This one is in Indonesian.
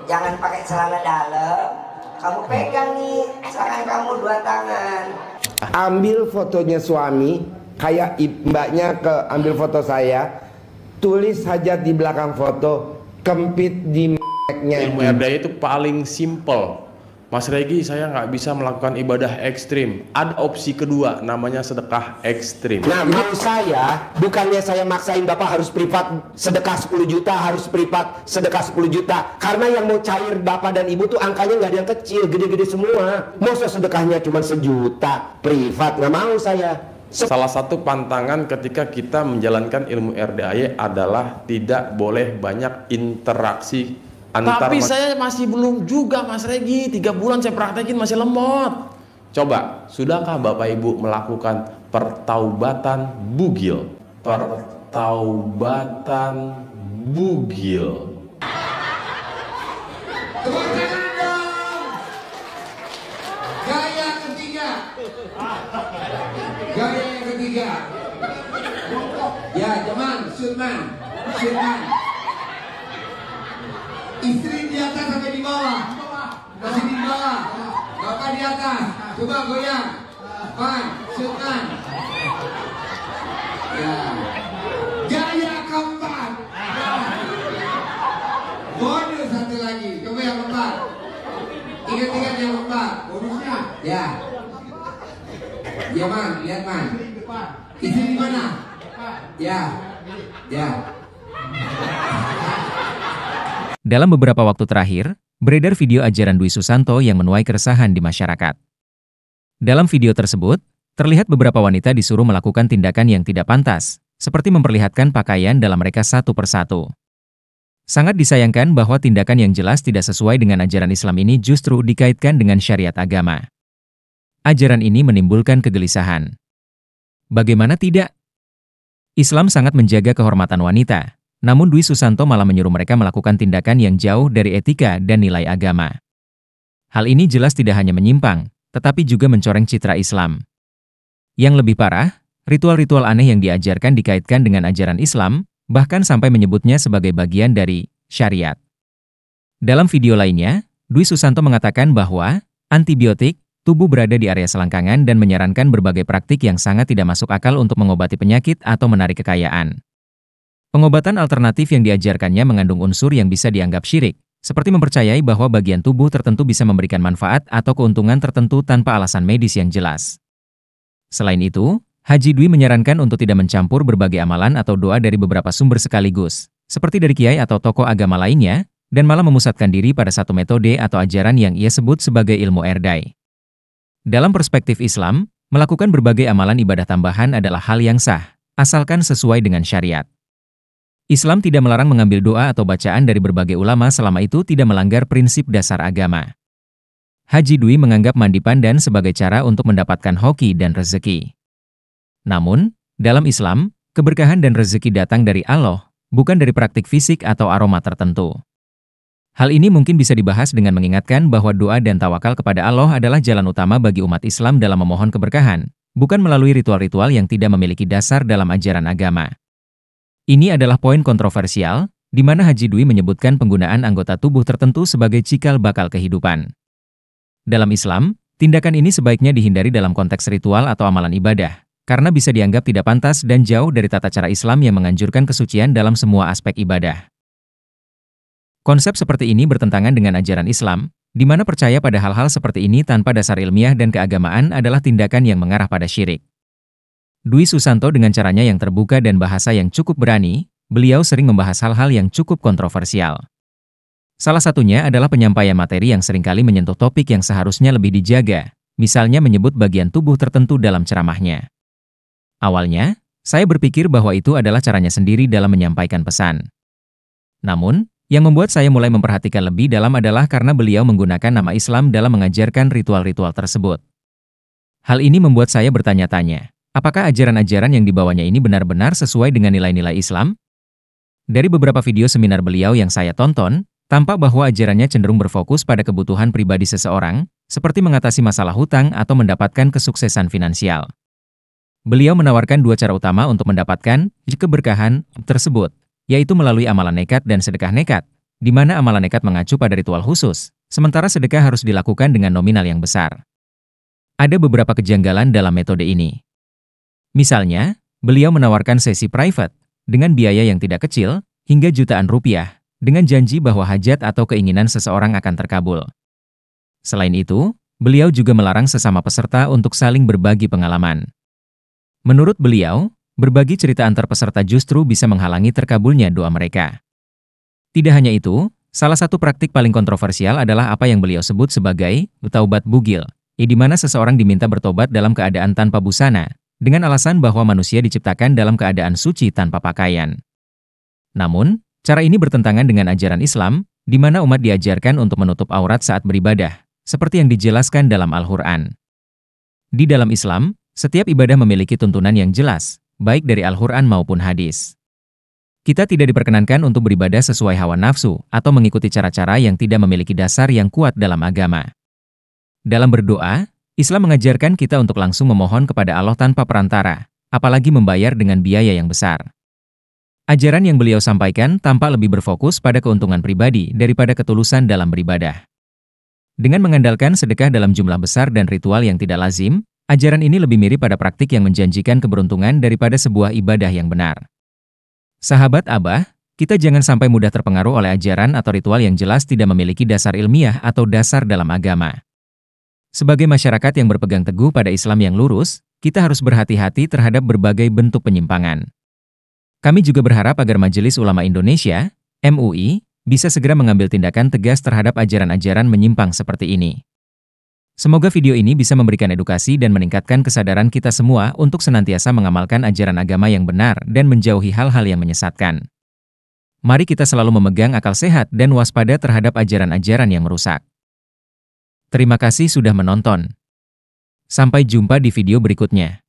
jangan pakai celana dalam. Kamu pegang nih tangan kamu, dua tangan. Ambil fotonya suami, kayak mbaknya ambil foto saya, tulis saja di belakang foto, kempit di m***nya. Ilmu RDA itu paling simple. Mas Regi, saya nggak bisa melakukan ibadah ekstrim. Ada opsi kedua, namanya sedekah ekstrim. Nah, mau saya, bukannya saya maksain Bapak harus privat sedekah 10 juta, harus privat sedekah 10 juta. Karena yang mau cair Bapak dan Ibu tuh angkanya nggak ada yang kecil, gede-gede semua. Masa sedekahnya cuma 1 juta, privat, nggak mau saya. Salah satu pantangan ketika kita menjalankan ilmu RDA adalah tidak boleh banyak interaksi. Tapi saya masih belum juga Mas Regi, 3 bulan saya praktekin masih lemot. Coba, sudahkah Bapak Ibu melakukan pertaubatan bugil? Pertaubatan bugil. Gaya ketiga. Gaya yang ketiga. Ya, teman, Sulman. Istri di atas sampai di bawah. Masih di bawah. Bapak di atas. Coba goyang. Sulman. Ya. Gaya keempat. Bonus satu lagi. Coba yang keempat. Ingat-ingat yang keempat. Bonusnya. Ya. Ya Man, lihat Man. Istri di mana? Ya. Dalam beberapa waktu terakhir, beredar video ajaran Dwi Susanto yang menuai keresahan di masyarakat. Dalam video tersebut, terlihat beberapa wanita disuruh melakukan tindakan yang tidak pantas, seperti memperlihatkan pakaian dalam mereka satu persatu. Sangat disayangkan bahwa tindakan yang jelas tidak sesuai dengan ajaran Islam ini justru dikaitkan dengan syariat agama. Ajaran ini menimbulkan kegelisahan. Bagaimana tidak? Islam sangat menjaga kehormatan wanita. Namun Dwi Susanto malah menyuruh mereka melakukan tindakan yang jauh dari etika dan nilai agama. Hal ini jelas tidak hanya menyimpang, tetapi juga mencoreng citra Islam. Yang lebih parah, ritual-ritual aneh yang diajarkan dikaitkan dengan ajaran Islam, bahkan sampai menyebutnya sebagai bagian dari syariat. Dalam video lainnya, Dwi Susanto mengatakan bahwa antibiotik, tubuh berada di area selangkangan dan menyarankan berbagai praktik yang sangat tidak masuk akal untuk mengobati penyakit atau menarik kekayaan. Pengobatan alternatif yang diajarkannya mengandung unsur yang bisa dianggap syirik, seperti mempercayai bahwa bagian tubuh tertentu bisa memberikan manfaat atau keuntungan tertentu tanpa alasan medis yang jelas. Selain itu, Haji Dwi menyarankan untuk tidak mencampur berbagai amalan atau doa dari beberapa sumber sekaligus, seperti dari kiai atau tokoh agama lainnya, dan malah memusatkan diri pada satu metode atau ajaran yang ia sebut sebagai ilmu RDA. Dalam perspektif Islam, melakukan berbagai amalan ibadah tambahan adalah hal yang sah, asalkan sesuai dengan syariat. Islam tidak melarang mengambil doa atau bacaan dari berbagai ulama selama itu tidak melanggar prinsip dasar agama. Haji Dwi menganggap mandi pandan sebagai cara untuk mendapatkan hoki dan rezeki. Namun, dalam Islam, keberkahan dan rezeki datang dari Allah, bukan dari praktik fisik atau aroma tertentu. Hal ini mungkin bisa dibahas dengan mengingatkan bahwa doa dan tawakal kepada Allah adalah jalan utama bagi umat Islam dalam memohon keberkahan, bukan melalui ritual-ritual yang tidak memiliki dasar dalam ajaran agama. Ini adalah poin kontroversial, di mana Haji Dwi menyebutkan penggunaan anggota tubuh tertentu sebagai cikal bakal kehidupan. Dalam Islam, tindakan ini sebaiknya dihindari dalam konteks ritual atau amalan ibadah, karena bisa dianggap tidak pantas dan jauh dari tata cara Islam yang menganjurkan kesucian dalam semua aspek ibadah. Konsep seperti ini bertentangan dengan ajaran Islam, di mana percaya pada hal-hal seperti ini tanpa dasar ilmiah dan keagamaan adalah tindakan yang mengarah pada syirik. Dwi Susanto dengan caranya yang terbuka dan bahasa yang cukup berani, beliau sering membahas hal-hal yang cukup kontroversial. Salah satunya adalah penyampaian materi yang seringkali menyentuh topik yang seharusnya lebih dijaga, misalnya menyebut bagian tubuh tertentu dalam ceramahnya. Awalnya, saya berpikir bahwa itu adalah caranya sendiri dalam menyampaikan pesan. Namun, yang membuat saya mulai memperhatikan lebih dalam adalah karena beliau menggunakan nama Islam dalam mengajarkan ritual-ritual tersebut. Hal ini membuat saya bertanya-tanya, apakah ajaran-ajaran yang dibawanya ini benar-benar sesuai dengan nilai-nilai Islam? Dari beberapa video seminar beliau yang saya tonton, tampak bahwa ajarannya cenderung berfokus pada kebutuhan pribadi seseorang, seperti mengatasi masalah hutang atau mendapatkan kesuksesan finansial. Beliau menawarkan dua cara utama untuk mendapatkan keberkahan tersebut, yaitu melalui amalan nekat dan sedekah nekat, di mana amalan nekat mengacu pada ritual khusus, sementara sedekah harus dilakukan dengan nominal yang besar. Ada beberapa kejanggalan dalam metode ini. Misalnya, beliau menawarkan sesi private dengan biaya yang tidak kecil, hingga jutaan rupiah, dengan janji bahwa hajat atau keinginan seseorang akan terkabul. Selain itu, beliau juga melarang sesama peserta untuk saling berbagi pengalaman. Menurut beliau, berbagi cerita antar peserta justru bisa menghalangi terkabulnya doa mereka. Tidak hanya itu, salah satu praktik paling kontroversial adalah apa yang beliau sebut sebagai taubat bugil, di mana seseorang diminta bertobat dalam keadaan tanpa busana, dengan alasan bahwa manusia diciptakan dalam keadaan suci tanpa pakaian. Namun, cara ini bertentangan dengan ajaran Islam, di mana umat diajarkan untuk menutup aurat saat beribadah, seperti yang dijelaskan dalam Al-Quran. Di dalam Islam, setiap ibadah memiliki tuntunan yang jelas, baik dari Al-Quran maupun hadis. Kita tidak diperkenankan untuk beribadah sesuai hawa nafsu atau mengikuti cara-cara yang tidak memiliki dasar yang kuat dalam agama. Dalam berdoa, Islam mengajarkan kita untuk langsung memohon kepada Allah tanpa perantara, apalagi membayar dengan biaya yang besar. Ajaran yang beliau sampaikan tampak lebih berfokus pada keuntungan pribadi daripada ketulusan dalam beribadah. Dengan mengandalkan sedekah dalam jumlah besar dan ritual yang tidak lazim, ajaran ini lebih mirip pada praktik yang menjanjikan keberuntungan daripada sebuah ibadah yang benar. Sahabat Abah, kita jangan sampai mudah terpengaruh oleh ajaran atau ritual yang jelas tidak memiliki dasar ilmiah atau dasar dalam agama. Sebagai masyarakat yang berpegang teguh pada Islam yang lurus, kita harus berhati-hati terhadap berbagai bentuk penyimpangan. Kami juga berharap agar Majelis Ulama Indonesia, MUI, bisa segera mengambil tindakan tegas terhadap ajaran-ajaran menyimpang seperti ini. Semoga video ini bisa memberikan edukasi dan meningkatkan kesadaran kita semua untuk senantiasa mengamalkan ajaran agama yang benar dan menjauhi hal-hal yang menyesatkan. Mari kita selalu memegang akal sehat dan waspada terhadap ajaran-ajaran yang merusak. Terima kasih sudah menonton. Sampai jumpa di video berikutnya.